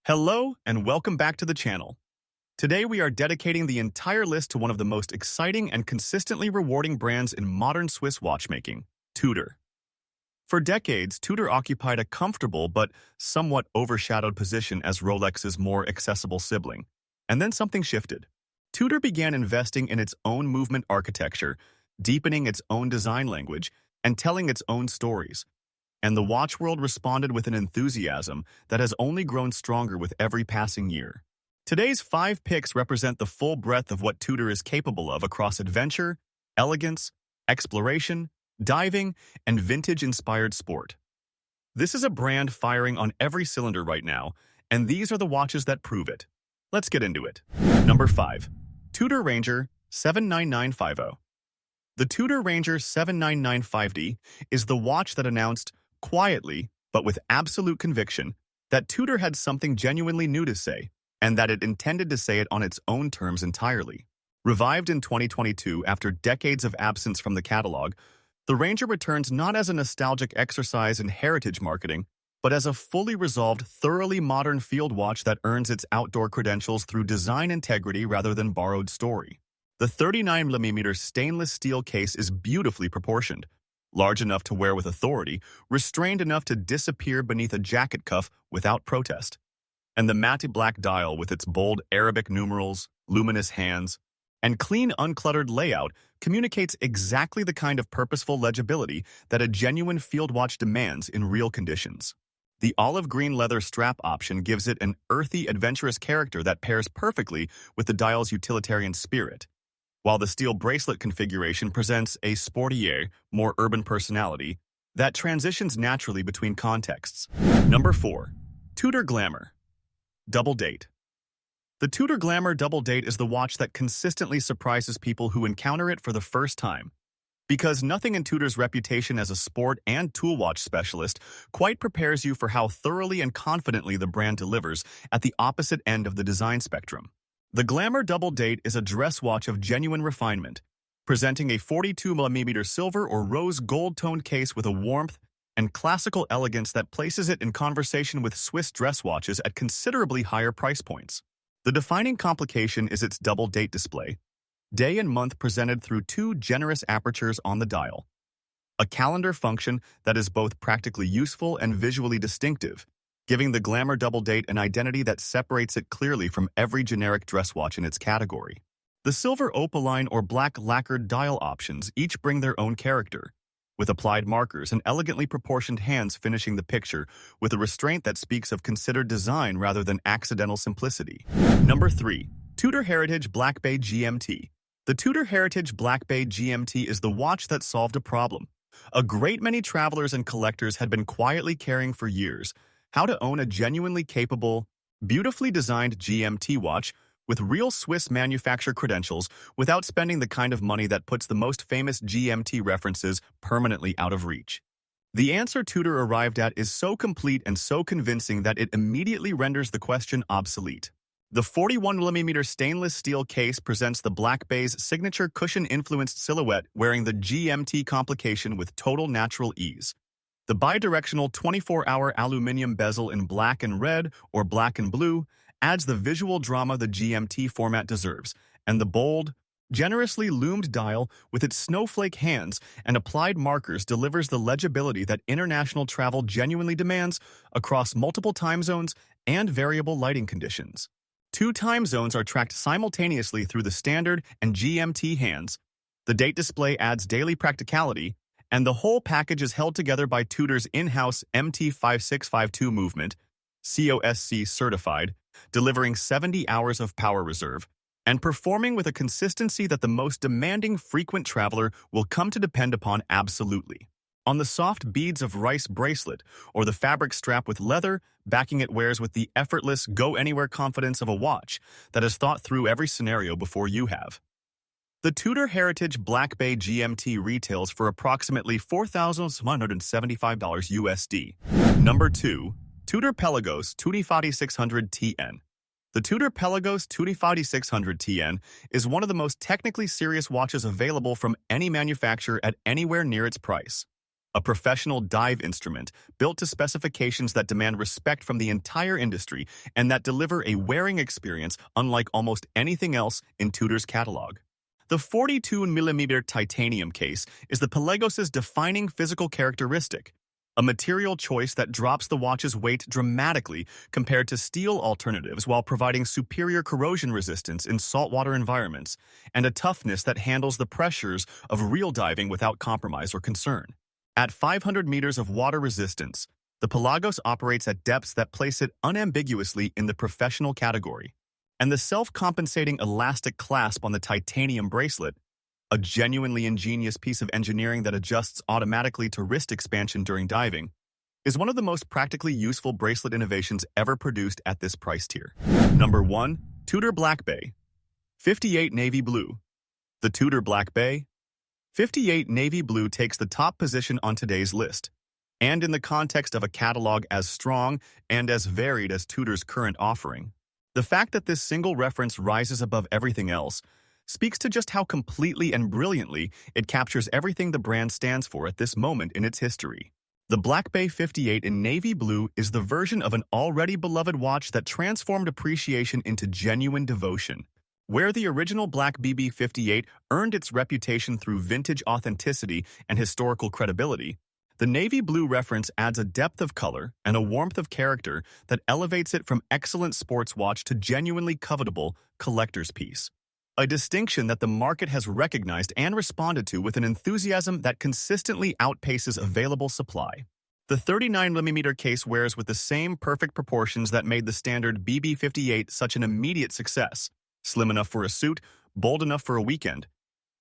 Hello and welcome back to the channel. Today we are dedicating the entire list to one of the most exciting and consistently rewarding brands in modern Swiss watchmaking, Tudor. For decades, Tudor occupied a comfortable but somewhat overshadowed position as Rolex's more accessible sibling. And then something shifted. Tudor began investing in its own movement architecture, deepening its on design language, and telling its own stories. And the watch world responded with an enthusiasm that has only grown stronger with every passing year. Today's 5 picks represent the full breadth of what Tudor is capable of across adventure, elegance, exploration, diving, and vintage-inspired sport. This is a brand firing on every cylinder right now, and these are the watches that prove it. Let's get into it. Number 5. Tudor Ranger 79950. The Tudor Ranger 79950 is the watch that announced, quietly, but with absolute conviction, that Tudor had something genuinely new to say, and that it intended to say it on its own terms entirely. Revived in 2022 after decades of absence from the catalog, the Ranger returns not as a nostalgic exercise in heritage marketing, but as a fully resolved, thoroughly modern field watch that earns its outdoor credentials through design integrity rather than borrowed story. The 39mm stainless steel case is beautifully proportioned, large enough to wear with authority, restrained enough to disappear beneath a jacket cuff without protest. And the matte black dial with its bold Arabic numerals, luminous hands, and clean, uncluttered layout communicates exactly the kind of purposeful legibility that a genuine field watch demands in real conditions. The olive green leather strap option gives it an earthy, adventurous character that pairs perfectly with the dial's utilitarian spirit, while the steel bracelet configuration presents a sportier, more urban personality that transitions naturally between contexts. Number 4. Tudor Glamour Double Date. The Tudor Glamour Double Date is the watch that consistently surprises people who encounter it for the first time, because nothing in Tudor's reputation as a sport and tool watch specialist quite prepares you for how thoroughly and confidently the brand delivers at the opposite end of the design spectrum. The Glamour Double Date is a dress watch of genuine refinement, presenting a 42mm silver or rose gold-toned case with a warmth and classical elegance that places it in conversation with Swiss dress watches at considerably higher price points. The defining complication is its double date display, day and month presented through 2 generous apertures on the dial. A calendar function that is both practically useful and visually distinctive, giving the Glamour Double Date an identity that separates it clearly from every generic dress watch in its category. The silver opaline or black lacquered dial options each bring their own character, with applied markers and elegantly proportioned hands finishing the picture with a restraint that speaks of considered design rather than accidental simplicity. Number 3. Tudor Heritage Black Bay GMT. The Tudor Heritage Black Bay GMT is the watch that solved a problem a great many travelers and collectors had been quietly carrying for years: how to own a genuinely capable, beautifully designed GMT watch with real Swiss manufacturer credentials without spending the kind of money that puts the most famous GMT references permanently out of reach. The answer Tudor arrived at is so complete and so convincing that it immediately renders the question obsolete. The 41mm stainless steel case presents the Black Bay's signature cushion-influenced silhouette wearing the GMT complication with total natural ease. The bidirectional 24-hour aluminum bezel in black and red or black and blue adds the visual drama the GMT format deserves, and the bold, generously loomed dial with its snowflake hands and applied markers delivers the legibility that international travel genuinely demands across multiple time zones and variable lighting conditions. 2 time zones are tracked simultaneously through the standard and GMT hands. The date display adds daily practicality, and the whole package is held together by Tudor's in-house MT5652 movement, COSC certified, delivering 70 hours of power reserve, and performing with a consistency that the most demanding frequent traveler will come to depend upon absolutely. On the soft beads of rice bracelet or the fabric strap with leather, backing it wears with the effortless, go-anywhere confidence of a watch that has thought through every scenario before you have. The Tudor Heritage Black Bay GMT retails for approximately $4,175 USD. Number 2. Tudor Pelagos 2600 TN. The Tudor Pelagos 2600 TN is one of the most technically serious watches available from any manufacturer at anywhere near its price. a professional dive instrument built to specifications that demand respect from the entire industry and that deliver a wearing experience unlike almost anything else in Tudor's catalog. The 42mm titanium case is the Pelagos' defining physical characteristic, a material choice that drops the watch's weight dramatically compared to steel alternatives while providing superior corrosion resistance in saltwater environments and a toughness that handles the pressures of real diving without compromise or concern. At 500 meters of water resistance, the Pelagos operates at depths that place it unambiguously in the professional category. And the self-compensating elastic clasp on the titanium bracelet, a genuinely ingenious piece of engineering that adjusts automatically to wrist expansion during diving, is one of the most practically useful bracelet innovations ever produced at this price tier. Number 1. Tudor Black Bay 58 Navy Blue. The Tudor Black Bay 58 Navy Blue takes the top position on today's list, and in the context of a catalog as strong and as varied as Tudor's current offering. The fact that this single reference rises above everything else speaks to just how completely and brilliantly it captures everything the brand stands for at this moment in its history. The Black Bay 58 in navy blue is the version of an already beloved watch that transformed appreciation into genuine devotion. Where the original Black BB 58 earned its reputation through vintage authenticity and historical credibility, the navy blue reference adds a depth of color and a warmth of character that elevates it from excellent sports watch to genuinely covetable collector's piece. A distinction that the market has recognized and responded to with an enthusiasm that consistently outpaces available supply. The 39mm case wears with the same perfect proportions that made the standard BB 58 such an immediate success, slim enough for a suit, bold enough for a weekend.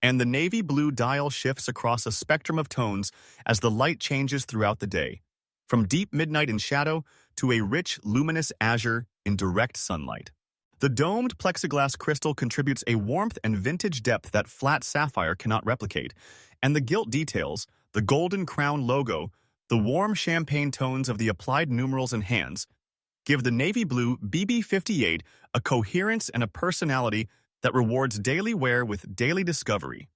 And the navy blue dial shifts across a spectrum of tones as the light changes throughout the day, from deep midnight in shadow to a rich, luminous azure in direct sunlight. The domed plexiglass crystal contributes a warmth and vintage depth that flat sapphire cannot replicate, and the gilt details, the golden crown logo, the warm champagne tones of the applied numerals and hands, give the navy blue BB 58 a coherence and a personality that rewards daily wear with daily discovery.